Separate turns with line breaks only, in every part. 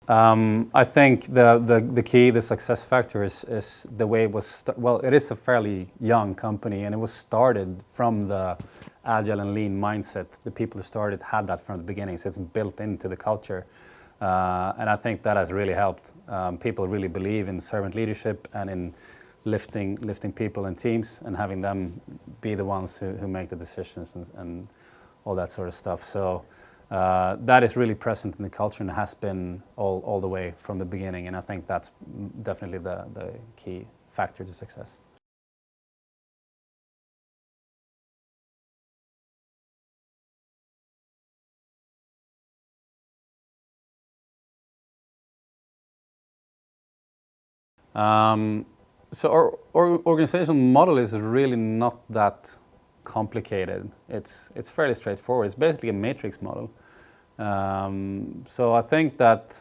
I think the key, the success factor is the way it was, well, it is a fairly young company, and it was started from the Agile and Lean mindset. The people who started had that from the beginning, so it's built into the culture. And I think that has really helped. People really believe in servant leadership and in lifting people and teams and having them be the ones who make the decisions and all that sort of stuff. So that is really present in the culture and has been all the way from the beginning. And I think that's definitely the key factor to success. So our organizational model is really not that complicated. It's fairly straightforward. It's basically a matrix model. So I think that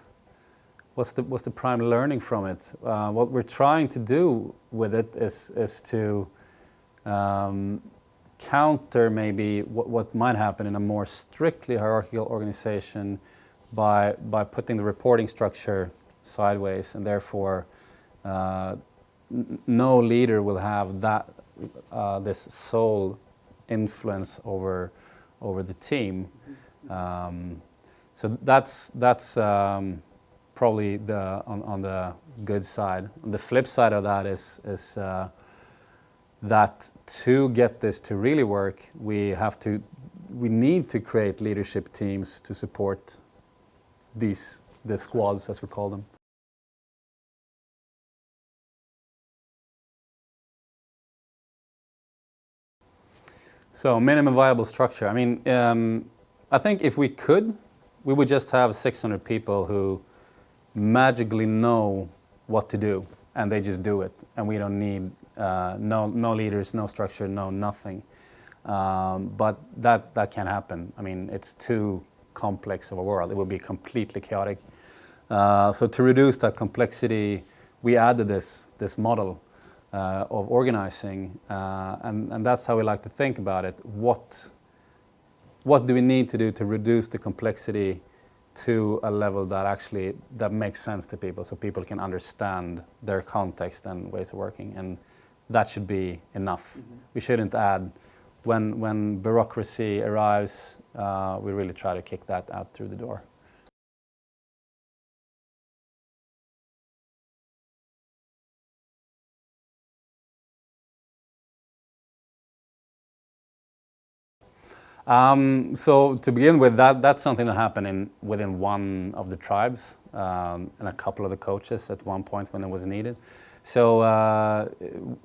what's the prime learning from it? What we're trying to do with it is to counter maybe what might happen in a more strictly hierarchical organization by putting the reporting structure sideways, and therefore no leader will have that this sole influence over the team. So that's probably on the good side. On the flip side of that is that to get this to really work, we need to create leadership teams to support the squads, as we call them. So minimum viable structure. I mean, I think if we could, we would just have 600 people who magically know what to do, and they just do it, and we don't need no leaders, no structure, no nothing. But that can't happen. I mean, it's too complex of a world. It would be completely chaotic. So to reduce that complexity, we added this model of organizing, and that's how we like to think about it. What do we need to do to reduce the complexity to a level that makes sense to people, so people can understand their context and ways of working, and that should be enough. Mm-hmm. We shouldn't add, when bureaucracy arrives, we really try to kick that out through the door. So to begin with, that's something that happened within one of the tribes, and a couple of the coaches at one point when it was needed. So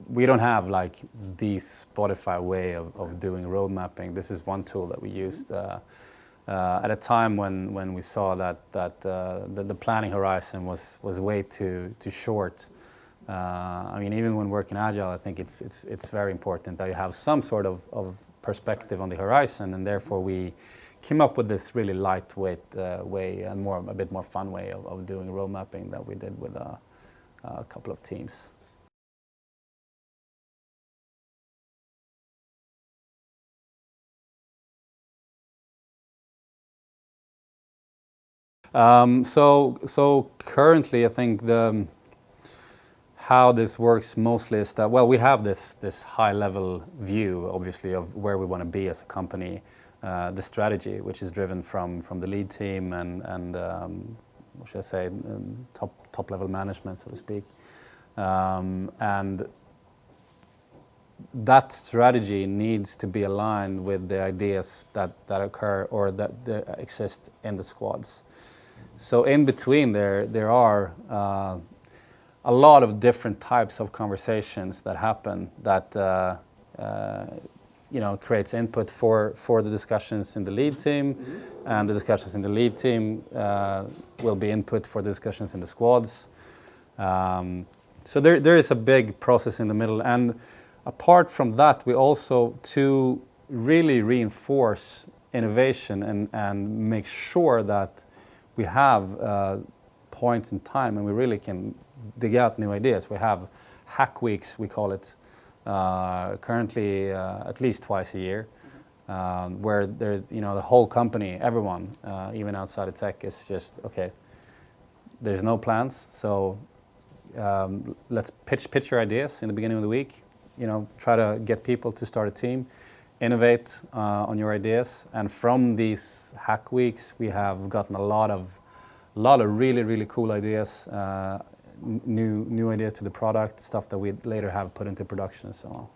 we don't have like the Spotify way of doing road mapping. This is one tool that we used at a time when we saw that the planning horizon was way too short. I mean, even when working Agile, I think it's very important that you have some sort of perspective on the horizon, and therefore we came up with this really lightweight way and a bit more fun way of doing road mapping that we did with a couple of teams. So currently, I think how this works mostly is that, well, we have this high level view, obviously, of where we want to be as a company, the strategy, which is driven from the lead team and what should I say, top level management, so to speak. And that strategy needs to be aligned with the ideas that occur or that exist in the squads. So in between there are a lot of different types of conversations that happen that creates input for the discussions in the lead team, mm-hmm. and the discussions in the lead team will be input for the discussions in the squads. So there is a big process in the middle, and apart from that, we also, to really reinforce innovation and make sure that we have points in time and we really can dig out new ideas. We have hack weeks, we call it, currently at least twice a year, where there's the whole company, everyone, even outside of tech, is just okay. there's no plans. So let's pitch your ideas in the beginning of the week. Try to get people to start a team, innovate on your ideas. And from these hack weeks, we have gotten a lot of really, really cool ideas, new ideas to the product, stuff that we later have put into production. So